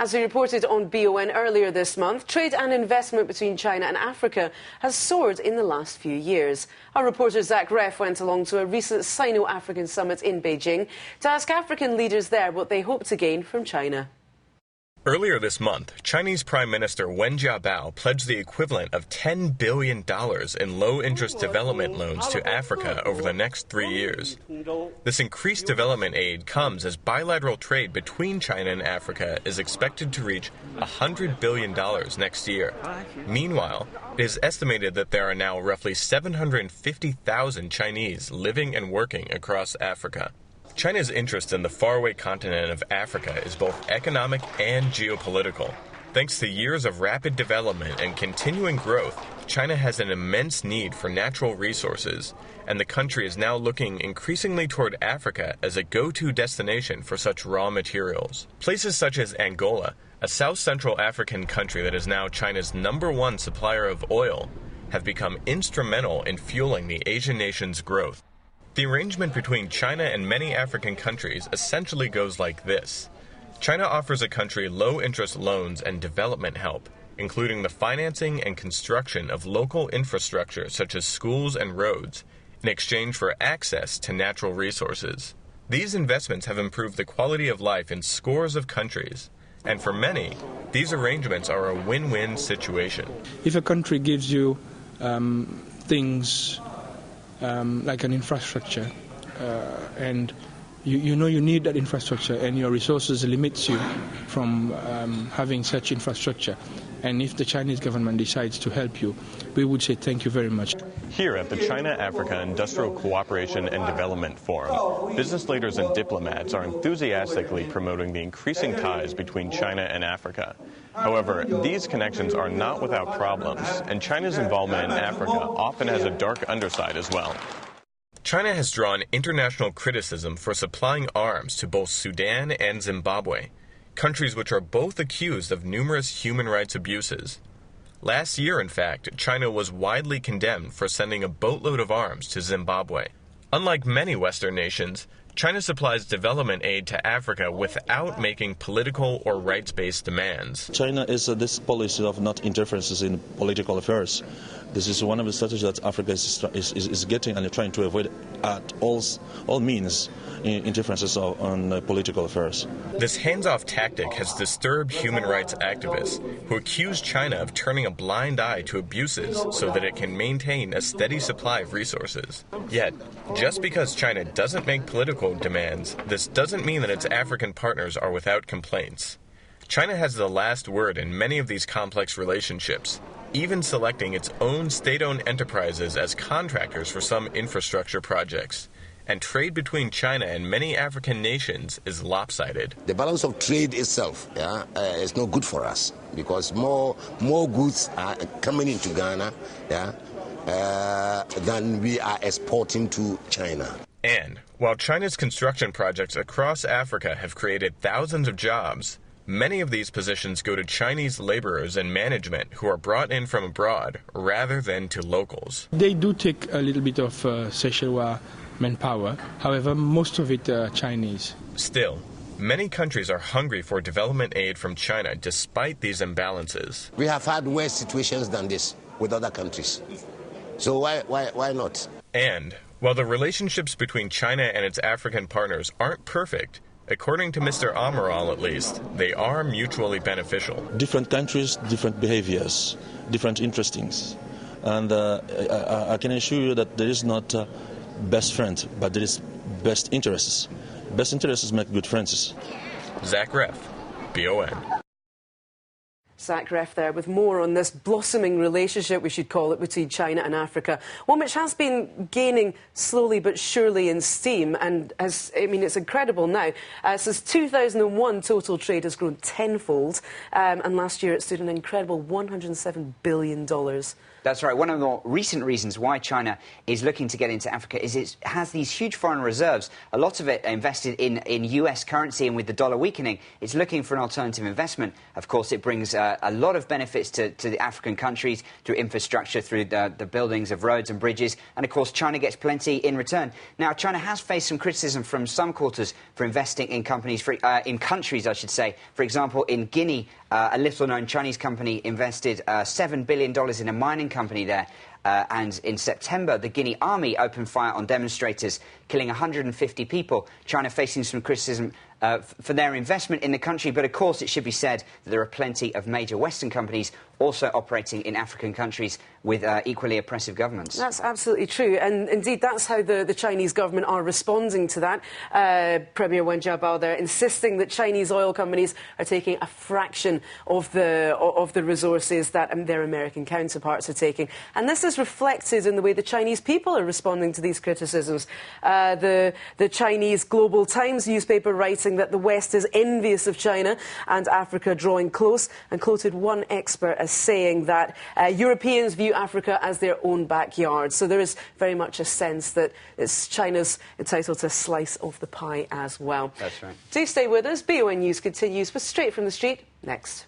As we reported on BON earlier this month, trade and investment between China and Africa has soared in the last few years. Our reporter Zach Reff went along to a recent Sino-African summit in Beijing to ask African leaders there what they hope to gain from China. Earlier this month, Chinese Prime Minister Wen Jiabao pledged the equivalent of $10 billion in low-interest development loans to Africa over the next 3 years. This increased development aid comes as bilateral trade between China and Africa is expected to reach $100 billion next year. Meanwhile, it is estimated that there are now roughly 750,000 Chinese living and working across Africa. China's interest in the faraway continent of Africa is both economic and geopolitical. Thanks to years of rapid development and continuing growth, China has an immense need for natural resources, and the country is now looking increasingly toward Africa as a go-to destination for such raw materials. Places such as Angola, a South Central African country that is now China's #1 supplier of oil, have become instrumental in fueling the Asian nation's growth. The arrangement between China and many African countries essentially goes like this. China offers a country low-interest loans and development help, including the financing and construction of local infrastructure such as schools and roads, in exchange for access to natural resources. These investments have improved the quality of life in scores of countries, and for many, these arrangements are a win-win situation. If a country gives you things like an infrastructure, and you know you need that infrastructure and your resources limits you from having such infrastructure, and if the Chinese government decides to help you, we would say thank you very much. Here at the China-Africa Industrial Cooperation and Development Forum, business leaders and diplomats are enthusiastically promoting the increasing ties between China and Africa. However, these connections are not without problems, and China's involvement in Africa often has a dark underside as well. China has drawn international criticism for supplying arms to both Sudan and Zimbabwe, countries which are both accused of numerous human rights abuses. Last year, in fact, China was widely condemned for sending a boatload of arms to Zimbabwe. Unlike many Western nations, China supplies development aid to Africa without making political or rights-based demands. China is this policy of not interferences in political affairs. This is one of the strategies that Africa is getting and trying to avoid at all means interferences on political affairs. This hands-off tactic has disturbed human rights activists who accuse China of turning a blind eye to abuses so that it can maintain a steady supply of resources. Yet, just because China doesn't make political demands, this doesn't mean that its African partners are without complaints. China has the last word in many of these complex relationships, even selecting its own state-owned enterprises as contractors for some infrastructure projects. And trade between China and many African nations is lopsided. The balance of trade itself is not good for us because more goods are coming into Ghana than we are exporting to China. And while China's construction projects across Africa have created thousands of jobs, many of these positions go to Chinese laborers and management who are brought in from abroad rather than to locals. They do take a little bit of Seychellois manpower, however, most of it Chinese. Still, many countries are hungry for development aid from China despite these imbalances. We have had worse situations than this with other countries. So why not? And while the relationships between China and its African partners aren't perfect, according to Mr. Amaral at least, they are mutually beneficial. Different countries, different behaviors, different interestings. And I can assure you that there is not best friend, but there is best interests. Best interests make good friends. Zach Reff, BON. Zach Reff there with more on this blossoming relationship, we should call it, between China and Africa. One which has been gaining slowly but surely in steam and it's incredible now. Since 2001, total trade has grown tenfold, and last year it stood an incredible $107 billion. That's right. One of the more recent reasons why China is looking to get into Africa is it has these huge foreign reserves, a lot of it invested in US currency, and with the dollar weakening, it's looking for an alternative investment. Of course, it brings a lot of benefits to the African countries through infrastructure, through the buildings of roads and bridges, and of course China gets plenty in return. Now, China has faced some criticism from some quarters for investing in countries, I should say. For example, in Guinea, a little-known Chinese company invested $7 billion in a mining company there. And in September, the Guinea army opened fire on demonstrators, killing 150 people. China facing some criticism for their investment in the country, but of course it should be said that there are plenty of major Western companies also operating in African countries with equally oppressive governments. That's absolutely true, and indeed that's how the Chinese government are responding to that. Premier Wen Jiabao there insisting that Chinese oil companies are taking a fraction of the resources that their American counterparts are taking. And this is reflected in the way the Chinese people are responding to these criticisms. The Chinese Global Times newspaper writing that the West is envious of China and Africa drawing close, and quoted one expert as saying that Europeans view Africa as their own backyard. So there is very much a sense that China's entitled to a slice of the pie as well. That's right. Do stay with us. BON News continues with Straight from the Street next.